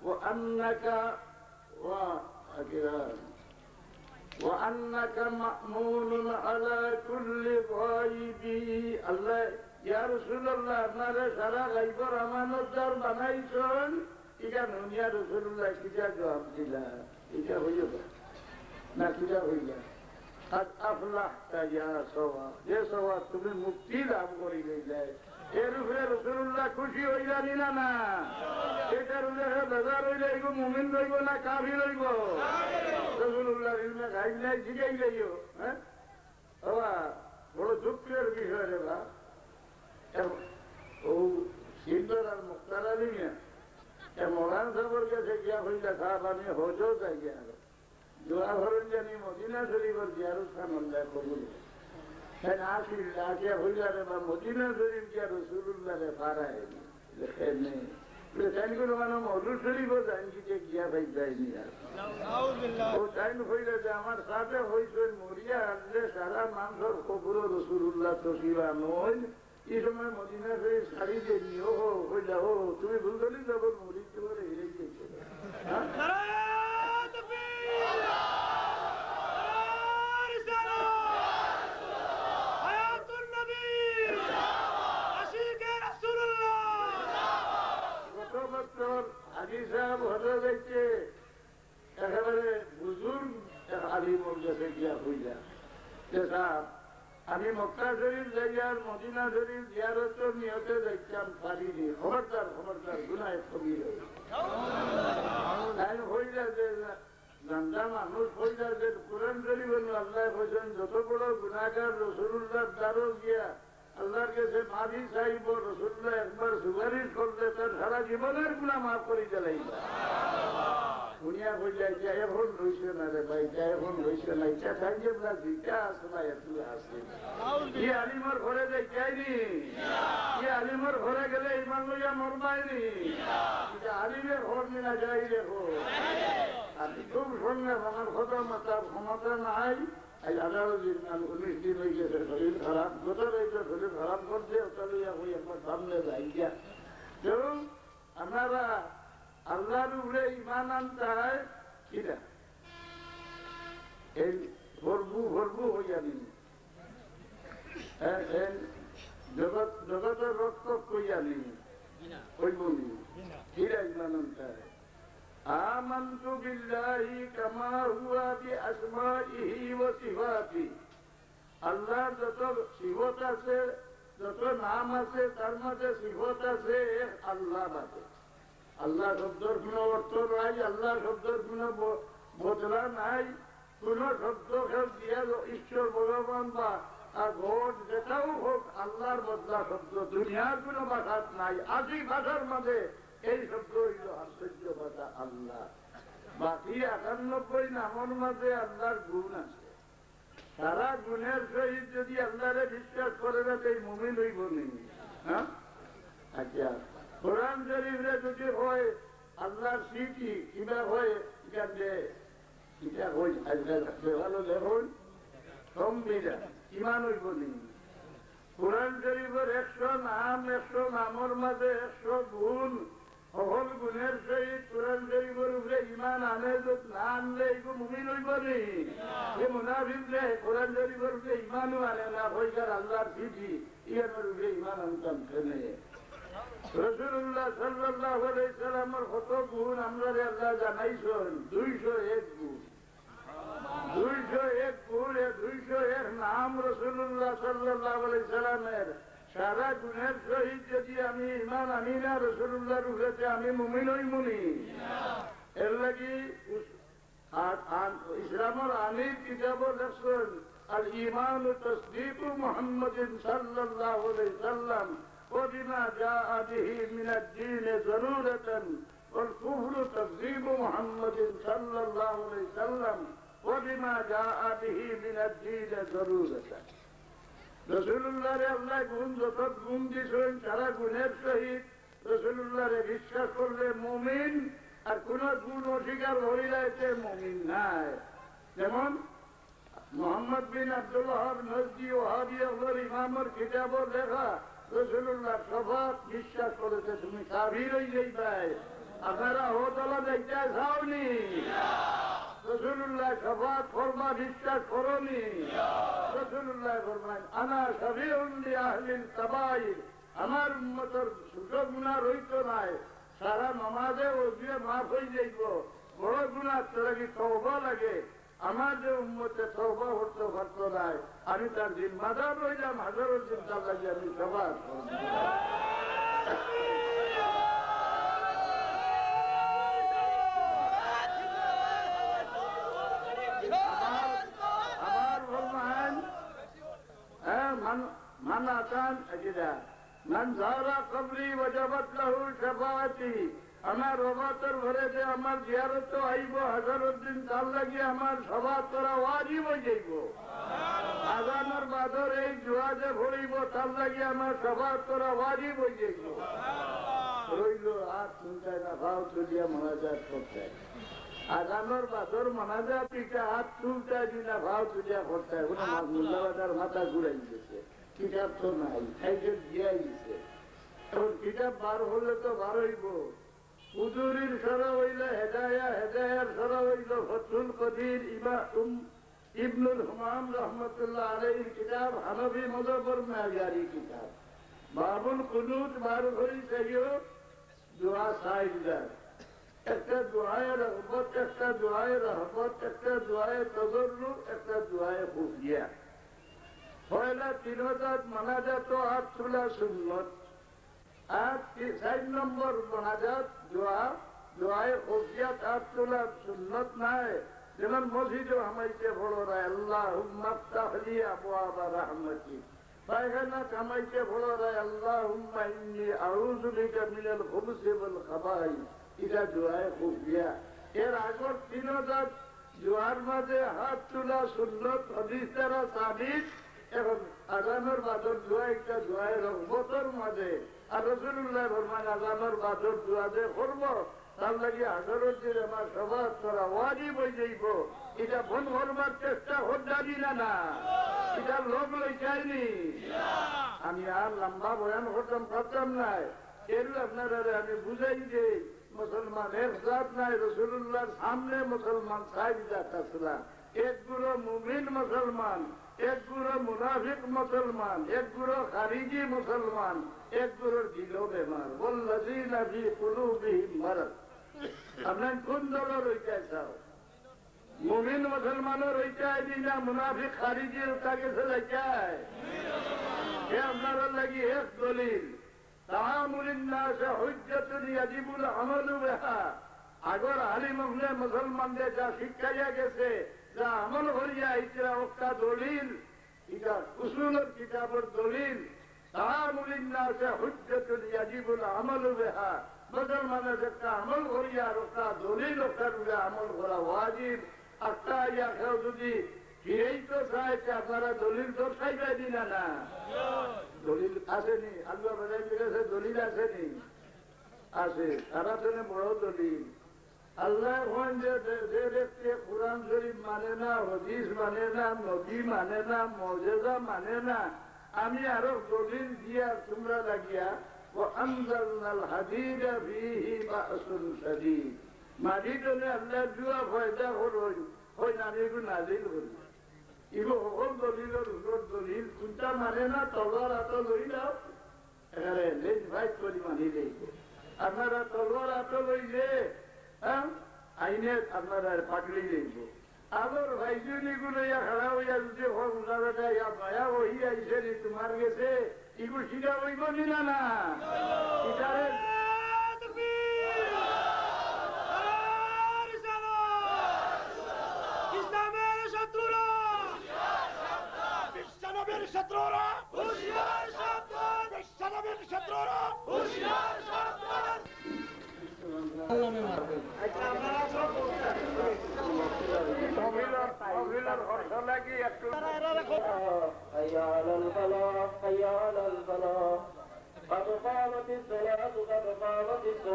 وأنك وأنك مأمون على كل غائب الله يا رسول الله আপনারা সারা গাইবর আমানতদার বানাইছেন এটা ইয়া রাসূলুল্লাহ কিটা জবাব দিলা এটা হইল না কিটা হইল قد أفلحت يا سوا যে সওয়া তুমি মুক্তি লাভ করিলে এর উপরে রাসূলুল্লাহ খুশি হইলেন না এটার উপরে বাজার হইলে এগো মুমিন হইব না কাফির হইব রাসূলুল্লাহ ইলমে গাইব নাই জিগাই যাইও হ্যাঁ বাবা বড় দুঃখের বিষয় রে বাবা ও সিন্দর আর মুক্তার আলী মিয়া মৌলানা সাহেবের কাছে গিয়া হইলে সাহেব আমি হজও যাই গিয়া দোয়া করেন জানি মদিনা শরীফের জিয়ারত খান আল্লাহ কবুল হ্যাঁ আসিল আসিয়া হইলা রে বা মদিনা শরীফ গিয়া রাসূলুল্লাহ রে পারায় লেখেন নেই কোনো মানে মধুর শরীফও জানি যে গিয়া ভাই যায়নি আর ও টাইম হইলে যে আমার সাথে হয়েছে মরিয়া আসলে সারা মানুষের কবুর রাসূলুল্লাহ তসিবা নয় এই সময় মদিনা শরীফ শাড়ি যে নিও হইলা ও তুমি ভুল করলি যখন মরিচ করে হেরে গিয়েছিল হাজি সাহেব হজে যাইছে একেবারে বুজুর্গ আলিমর কাছে গিয়া হইলা যে সাহেব আমি মক্কা শরীফ যাই আর মদিনা শরীফ জিয়ারত নিয়তে যাইতাম পারিনি খবরদার গুনাহ কবির হইলা যে জানতাম মানুষ হইলা যে কোরআন শরীফ আল্লাহ বলছেন যত বড় গুনাহগার রাসূলুল্লাহর দ্বারও গিয়া আল্লাহর কাছে মাফি চাইব রাসূলুল্লাহ একবার সুপারিশ করলে তার সারা জীবনের গুনাহ মাফ করে দিলেন দুনিয়া কইলা যে এখন রইছে না রে ভাই এখন রইছে না ইচ্ছা থাকবে না জিটা আসলে এত আছে কি আলিমর ঘরে যাই যাইনি কি আলিমর ঘরে গেলে ইমান লইয়া মরবাইনি এটা আলিমের ঘর নিয়ে যাই দেখো আর খুব সঙ্গে আমার কথা মাতার ক্ষমতা নাই আজ 18 দিন 19 দিন হয়ে গেছে শরীর খারাপ গোটা রয়েছে শরীর খারাপ করছে ওটা লইয়া ওই একবার সামনে যাই গিয়া তো আপনারা আল্লাহর উপরে ইমান আনতে হয় কিনা এই ভরবু হইয়া নিন জগতের রক্ত কইয়া নিন কইবনি কিরা ইমান আনতে হয় آمنت بالله كما هو بأسمائه وصفاته আল্লাহ যত সিফত আছে যত নাম আছে তার মধ্যে সিফত আছে আল্লাহ আছে আল্লাহ শব্দের কোন অর্থ নাই আল্লাহ শব্দের কোন বদলা নাই কোন শব্দ খেল দিয়া ঈশ্বর ভগবান বা গড যেটাও হোক আল্লাহর বদলা শব্দ দুনিয়ার কোন ভাষা নাই আদি ভাষার মধ্যে এই শব্দ হইল আশ্চর্য ভাষা আল্লাহ বাকি ৯৮ নামের মাঝে আল্লাহর গুণ আছে সারা গুণের সহিত যদি আল্লাহরে বিশ্বাস করে না এই মুমিন হইব নি হ্যাঁ আচ্ছা কোরআন শরীফে যদি হয় আল্লাহর স্মৃতি কিবা হয় এটা হই ভালো দেখুন সম্বিধান ইমান হইব নি কোরআন শরীফের ১০০ নাম ১০০ নামের মাঝে ১০০ গুণ সকল গুণের সহিত কোরআন শরীফের উপরে ইমান আনে না আনলে এইগো মুমিন হইব নি যে মুনাফিকরে কোরআন শরীফের উপরে ইমানও আনে না হইকার আল্লাহর চিঠি ইয়ার উপরে ইমান আনতাম কেনে রাসূলুল্লাহ সাল্লাল্লাহু আলাইহি সাল্লামের কত গুণ আমরা আল্লাহ জানাইছেন ২০১ গুণ ২০১ গুণ ২০১ নাম রাসূলুল্লাহ সাল্লাল্লাহু আলাইহি সাল্লামের সারা গুণের সহিত যদি আমি ইমান আনি না রাসূলুল্লাহর উপরে আমি মুমিন হইমুনি এর লাগি ইসলামের আমির কিতাব লেখছেন আল ঈমান তাসদীক মুহাম্মাদিন সাল্লাল্লাহু আলাইহি সাল্লাম ওয়া বিমা জাআ বিহি মিন আদ-দীন যারুরাতান ওয়াল কুফরু তাকযীব মুহাম্মাদিন সাল্লাল্লাহু আলাইহি সাল্লাম ওয়া বিমা জাআ বিহি মিন আদ-দীন যারুরাতান রাসূলুল্লাহরে আল্লাহ গুণ যত গুণ দিয়েছেন সারা গুণের সহিত রাসূলুল্লাহরে বিশ্বাস করলে মুমিন আর কোন গুণ অস্বীকার হইলে মুমিন নাই যেমন মুহাম্মদ বিন আব্দুল ওয়াহাব নজদি ওয়াহাবি আল্লাহর ইমামের কিতাবে লেখা রাসূলুল্লাহ সবাত বিশ্বাস করেছে তুমি কাফির হয়ে যাইবে আপনারা হোতলা দেখতে চাওনি? রাসূলুল্লাহ শাফাত ফরমা বিশ্বাস করনি? রাসূলুল্লাহ ফরমায় আনা শাফিউন লিআহলিল কাবাইর, আমার উম্মতের ছোট গুনাহ রইতো নাই, সারা নামাজে ওযুয়ে মাফ হয়ে যাইব। বড় গুনাহ তোরা কি তওবা লাগে? আমার যে উম্মতে তওবা করতে পারত নাই, আমি তার জিম্মাদার রইলাম, হাজারো চিন্তা লাগে আমি শাফাত করব। من أتان أجدا من زار قبري وجبت له شفاعتي, আমার রবাতের ঘরেতে আমার জিয়ারত তো আইব, হাজারুদ্দিন তার লাগি আমার সবাত করা ওয়াজিব হয়ে যাইব। আজানের বাদর এই জুয়াজে ভরিব, তার লাগি আমার সবাত করা ওয়াজিব হয়ে যাইব। রইল আর চিন্তায় না, ভাও তুলিয়া মোনাজাত করতে। আজানোর বাদর মোনাজাত পিঠা হাত তুলতে দিনা, ভাও তুলিয়া করতে। মুল্লাবাজার মাথা ঘুরাই দিয়েছে, কিতাব তো নাই, সাইকেল দিয়াই দিছে। এখন কিতাব বার হলে তো বার হইব। হুজুরির সরা হইল হেদায়া, হেদায়ার সরা হইল ফতুল কদির ইবনুল হুমাম রহমতুল্লাহ আলাইহির কিতাব, হানফি মযহাবের মেয়ারি কিতাব। বাবুল কুনুত বার হই চাইও দোয়া সাইদার, একটা দোয়ায়ে রহমত, একটা দোয়ায়ে রহমত, একটা দোয়ায়ে তাজাররু, একটা দোয়ায়ে খুফিয়া। পয়লা 3000 মোনাজাত ও 8 চুলা সুন্নত। আর 4 নম্বর মোনাজাত দোয়া, দোয়ায়ে খুফিয়াত 8 চুলা সুন্নত নাই। যেমন মসজিদে হামাইতে পড়োরা আল্লাহুম্মা আফতাহ লি আবওয়াবা রাহমাতিক, পায়খানা কামাইতে পড়োরা আল্লাহুম্মা ইন্নী আউযু বিকা মিনাল খুবুসি ওয়াল খাবাইস, এটা দোয়ায়ে খুফিয়া। এর আগর 3000 দোয়ার মাঝে হাত তোলা সুন্নত, হাদিস দ্বারা সাবিত। এখন আজানের বাদর দোয়া একটা দোয়ায়ে রহমতের মাঝে, আর রাসূলুল্লাহ ফরমান আজানের বাদর দোয়া যে করব, তার লাগি হাজারত দিন আমার সবাত করা ওয়াজিব হয়ে যাইব। এটা বন করবার চেষ্টা হদ্দারি না, এটা লোক লই চাইনি। আমি আর লম্বা বয়ান করতাম পারতাম নাই। এর আপনারা আমি বুঝাই যে মুসলমান এক জাত নাই, রাসূলুল্লাহর সামনে মুসলমান ৬০ জাত আসলাম। এক গুরু মুমিন মুসলমান, এক গুরু মুনাফিক মুসলমান, এক গুরু খারিজি মুসলমান, এক গুরুর দিল বেমার। ওয়াল্লাযীনা ফী কুলূবিহিম মারাদ। আপনার কোন দলের রইতে চাও? মুমিন মুসলমানও রইতে আইনি না মুনাফিক খারিজির তাকে চলে যায়? এ আপনার লাগি এক দলিল। তাআমুলিন নাস হুজ্জাতুন ইয়াজিবুল আমালু বিহা। আগর আলিম হলে মুসলমানদের যা শিক্ষাইয়া গেছে, যা আমল করিয়া ইতরা একটা দলিল, এটা উসুলের কিতাবের দলিল। তাআমুলিন নাস হুজ্জাতুন ইয়াজিবুল আমালু বিহা, মুসলমানের একটা আমল করিয়া একটা দলিল, একটা আমল করা ওয়াজিব। একটা ইয়া কেউ যদি ফিরেই তো চায়, আপনারা দলিল তো চাইবে দিনা না? দলিল আসেনি, আল্লাহ বাজাই গেছে, দলিল আসেনি? আছে, তারা তো বড় দলিল। আল্লাহ যে ব্যক্তি কোরআন শরীফ মানে না, হাদিস মানে না, নবী মানে না, মুজিজা মানে না, আমি আরো দলিল দিয়া তোমরা লাগিয়া ওয়ানজালনাল হাদীদা ফীহি বা'সুন শাদীদ, মাটিতে আল্লাহ জুয়া ফয়দা করই হয় না, এগুলো নাজিল করি। এগুলো সকল দলিলের উপর দলিল। কোনটা মানে না তলোয়ার হাতে লই যাও, এখানে লেজ ভাই করি মানি দেব। আপনারা তলোয়ার হাতে লইলে আইনে আপনারা পাগলি দেব। আবার ভাইজুনি গুলো খাড়া হইয়া যদি মায়া ওই আইসে তোমার গেছে, এগুলো শিখা হইব না না? এটারে ইসলামের শত্রুরা, বিশ্বনবীর শত্রুরা হুঁশিয়ার সাবধান, বিশ্বনবীর শত্রুরা হুঁশিয়ার সাবধান। قد قامت الصلاة قد قامت الصلاة